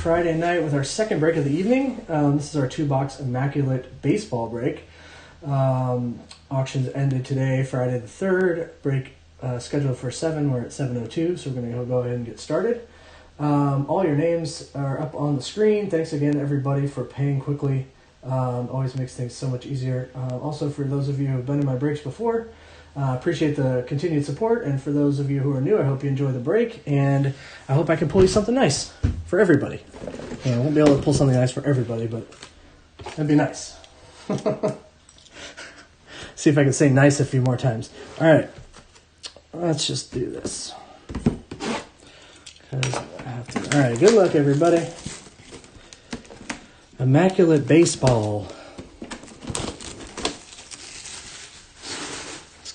Friday night with our second break of the evening. This is our 2-box Immaculate baseball break. Auctions ended today, Friday the 3rd. Break scheduled for 7. We're at 7:02, so we're going to go ahead and get started. All your names are up on the screen. Thanks again, everybody, for paying quickly. Always makes things so much easier. Also, for those of you who have been in my breaks before, appreciate the continued support, and for those of you who are new, I hope you enjoy the break, and I hope I can pull you something nice for everybody. I won't be able to pull something nice for everybody, but that'd be nice. See if I can say nice a few more times. All right, let's just do this. I have to. All right, good luck, everybody. Immaculate baseball.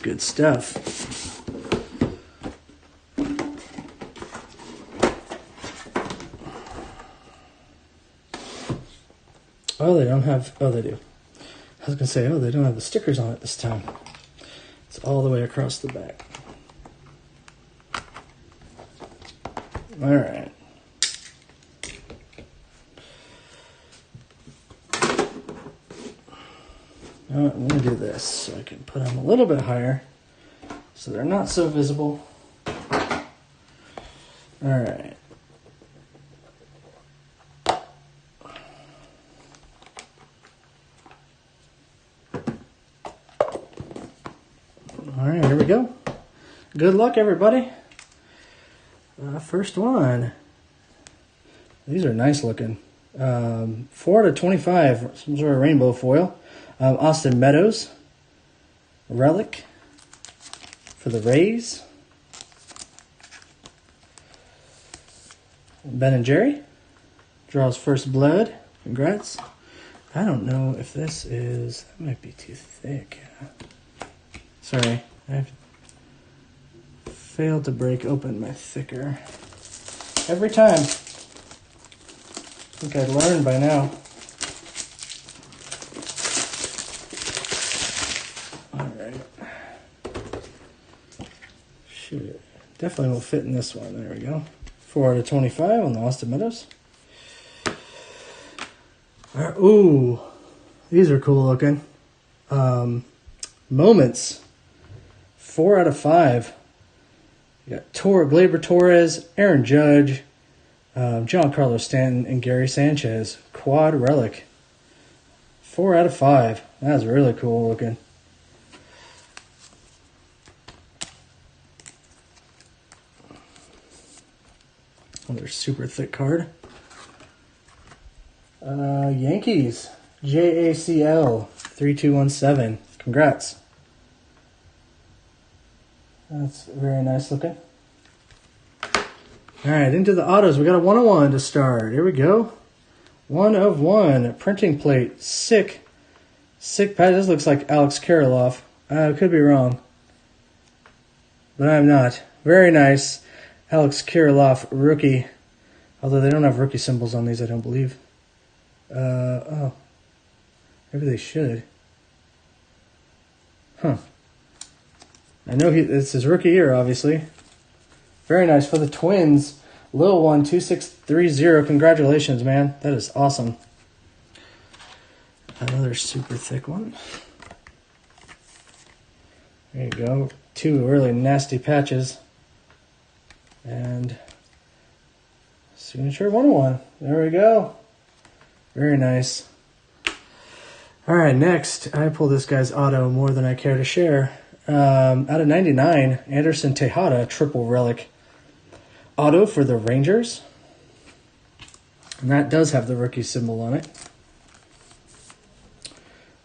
Good stuff. Oh, they don't have... Oh, they do. I was going to say, oh, they don't have the stickers on it this time. It's all the way across the back. All right. I'm going to do this so I can put them a little bit higher so they're not so visible. All right. All right, here we go. Good luck, everybody. First one. These are nice looking. 4 out of 25, some sort of rainbow foil. Austin Meadows, Relic for the Rays. Ben and Jerry draws first blood. Congrats. I don't know if this is... That might be too thick. Sorry, I failed to break open my thicker. Every time. I think I'd learned by now. Shoot, definitely will fit in this one. There we go. 4 out of 25 on the Austin Meadows. Right, ooh, these are cool looking. Moments. 4 out of 5. You got Gleyber Torres, Aaron Judge, Giancarlo Stanton, and Gary Sanchez. Quad Relic. 4 out of 5. That's really cool looking. Another super thick card. Yankees. JACL 3217. Congrats. That's very nice looking. Alright, into the autos. We got a 101 to start. Here we go. 1 of 1. Printing plate. Sick. Sick patch. This looks like Alex Kirilloff. Could be wrong. But I'm not. Very nice. Alex Kirilloff, rookie. Although they don't have rookie symbols on these, I don't believe. Oh. Maybe they should. Huh. I know it's his rookie year, obviously. Very nice for the Twins. Lil One 2630. Congratulations, man. That is awesome. Another super thick one. There you go. 2 really nasty patches. And signature 101. There we go. Very nice. All right, next, I pull this guy's auto more than I care to share. Out of 99, Anderson Tejada, triple relic. Auto for the Rangers. And that does have the rookie symbol on it.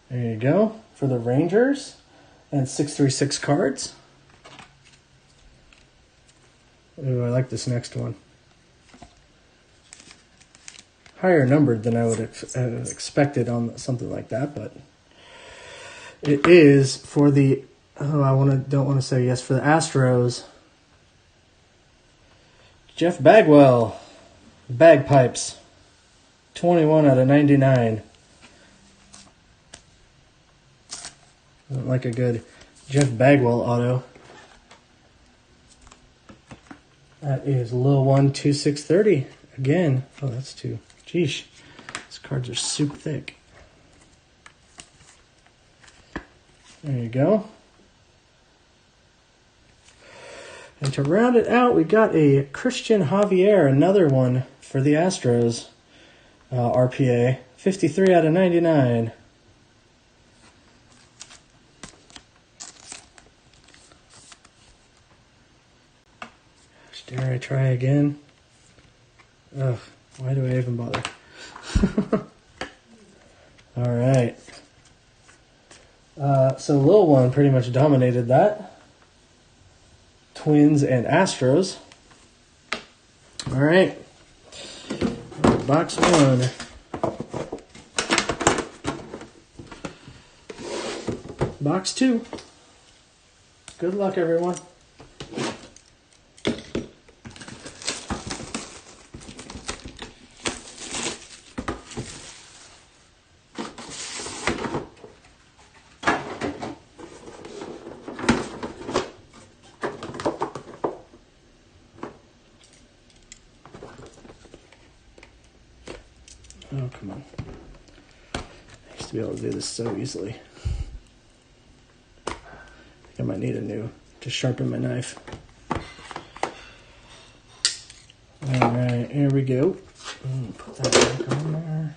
There you go. For the Rangers. And 636 cards. Ooh, I like this next one. Higher numbered than I would have expected on something like that, but it is for the... Oh, don't want to say yes for the Astros. Jeff Bagwell, Bagpipes, 21 out of 99. I don't like a good Jeff Bagwell auto. That is Lil One 2630. again. Oh, that's 2. Geesh. These cards are super thick. There you go. And to round it out, we got a Christian Javier, another one for the Astros. RPA. 53 out of 99. Dare I try again? Ugh, why do I even bother? All right. So Lil One pretty much dominated that. Twins and Astros. All right. Box 1. Box 2. Good luck, everyone. Oh, come on. I used to be able to do this so easily. I think I might need a new to sharpen my knife. Alright, here we go. Put that back on there.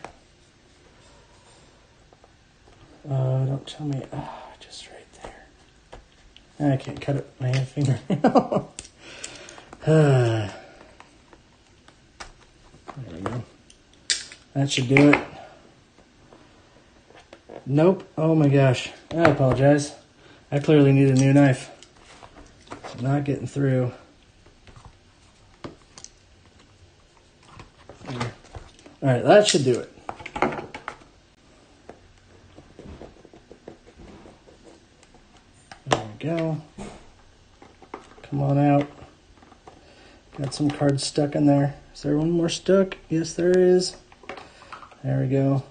Don't tell me. Just right there. I can't cut it with my hand finger. There we go. That should do it. Nope. Oh my gosh. I apologize. I clearly need a new knife. It's not getting through. Alright, that should do it. There we go. Come on out. Got some cards stuck in there. Is there one more stuck? Yes, there is. There we go.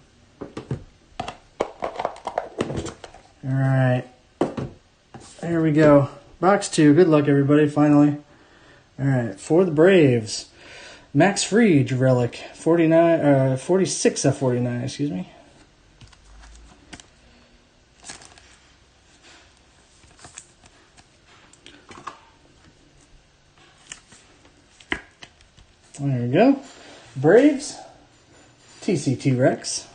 All right. There we go. Box 2. Good luck, everybody, finally. All right. For the Braves, Max Fried, Relic. 46 of 49, excuse me. There we go. Braves. TCT Rex.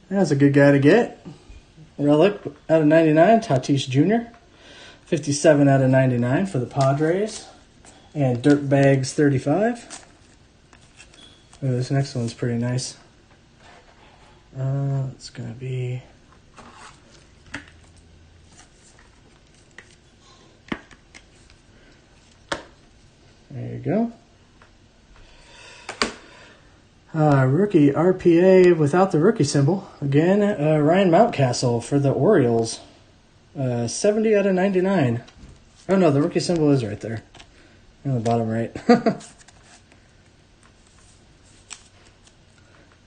That's a good guy to get. Relic out of 99, Tatis Jr. 57 out of 99 for the Padres. And Dirtbags 35. Oh, this next one's pretty nice. It's going to be... There you go. Rookie RPA without the rookie symbol. Again, Ryan Mountcastle for the Orioles. 70 out of 99. Oh no, the rookie symbol is right there. On the bottom right. There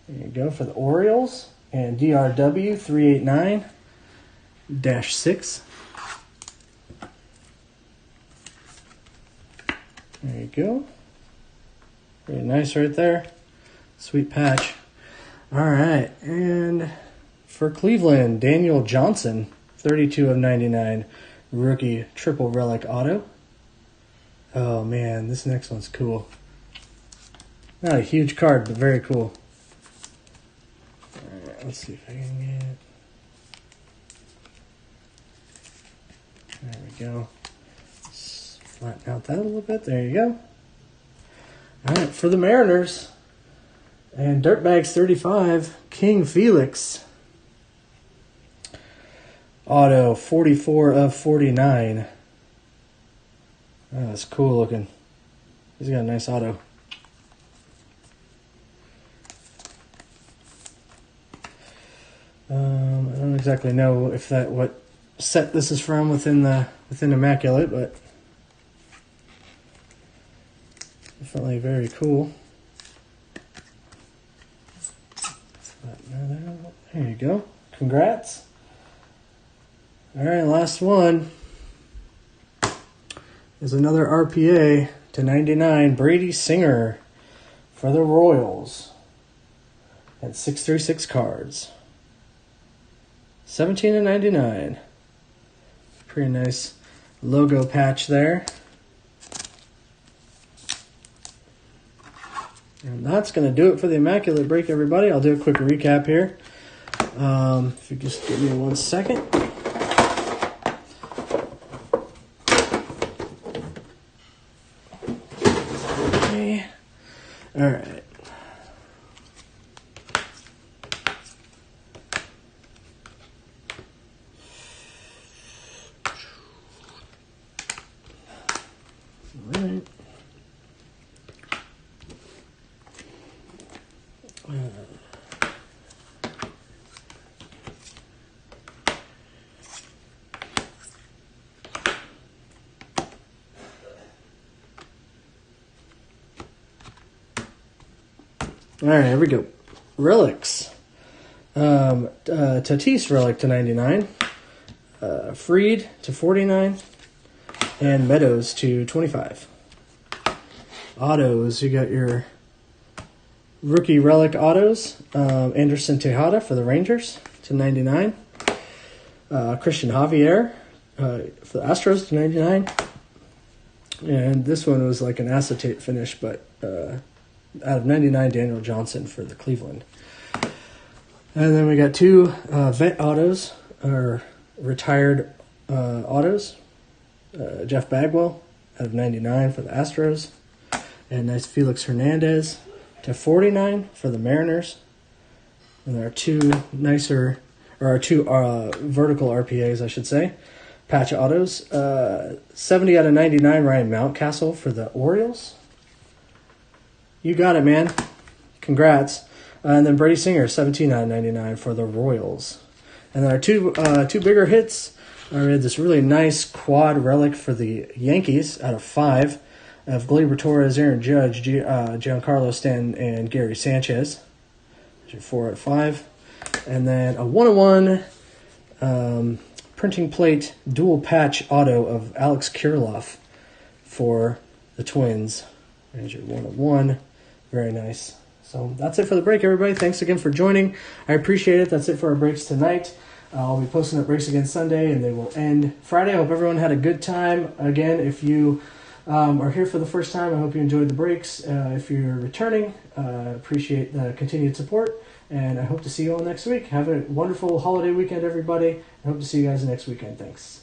you go for the Orioles. And DRW 389-6. There you go. Very nice right there. Sweet patch. All right. And for Cleveland, Daniel Johnson, 32 of 99. Rookie triple relic auto. Oh, man. This next one's cool. Not a huge card, but very cool. All right. Let's see if I can get it. There we go. Let's flatten out that a little bit. There you go. All right. For the Mariners... And Dirtbags 35, King Felix. Auto, 44 of 49. Oh, that's cool looking. He's got a nice auto. I don't exactly know if that what set this is from within Immaculate, but definitely very cool. There you go. Congrats. All right, last one is another RPA. /99, Brady Singer for the Royals. And 636 cards. 17/99. Pretty nice logo patch there. And that's going to do it for the Immaculate break, everybody. I'll do a quick recap here. If you just give me 1 second. Okay. All right. All right, here we go. Relics. Tatis Relic /99. Freed /49. And Meadows /25. Autos, you got your rookie Relic autos. Anderson Tejada for the Rangers /99. Christian Javier for the Astros /99. And this one was like an acetate finish, but out of 99, Daniel Johnson for the Cleveland. And then we got two vet autos, or retired autos. Jeff Bagwell out of 99 for the Astros. And nice Felix Hernandez /49 for the Mariners. And there are two nicer, or two vertical RPAs, I should say. Patch autos. 70/99, Ryan Mountcastle for the Orioles. You got it, man. Congrats. And then Brady Singer, 17/99 for the Royals. And there are two bigger hits. I had this really nice quad relic for the Yankees out of 5 of Gleyber Torres, Aaron Judge, Giancarlo Stanton, and Gary Sanchez. Those are 4 out of 5. And then a 1/1 printing plate dual patch auto of Alex Kirilloff for the Twins. There's your 1/1. Very nice. So that's it for the break, everybody. Thanks again for joining. I appreciate it. That's it for our breaks tonight. I'll be posting up breaks again Sunday, and they will end Friday. I hope everyone had a good time. Again, if you are here for the first time, I hope you enjoyed the breaks. If you're returning, appreciate the continued support, and I hope to see you all next week. Have a wonderful holiday weekend, everybody. I hope to see you guys next weekend. Thanks.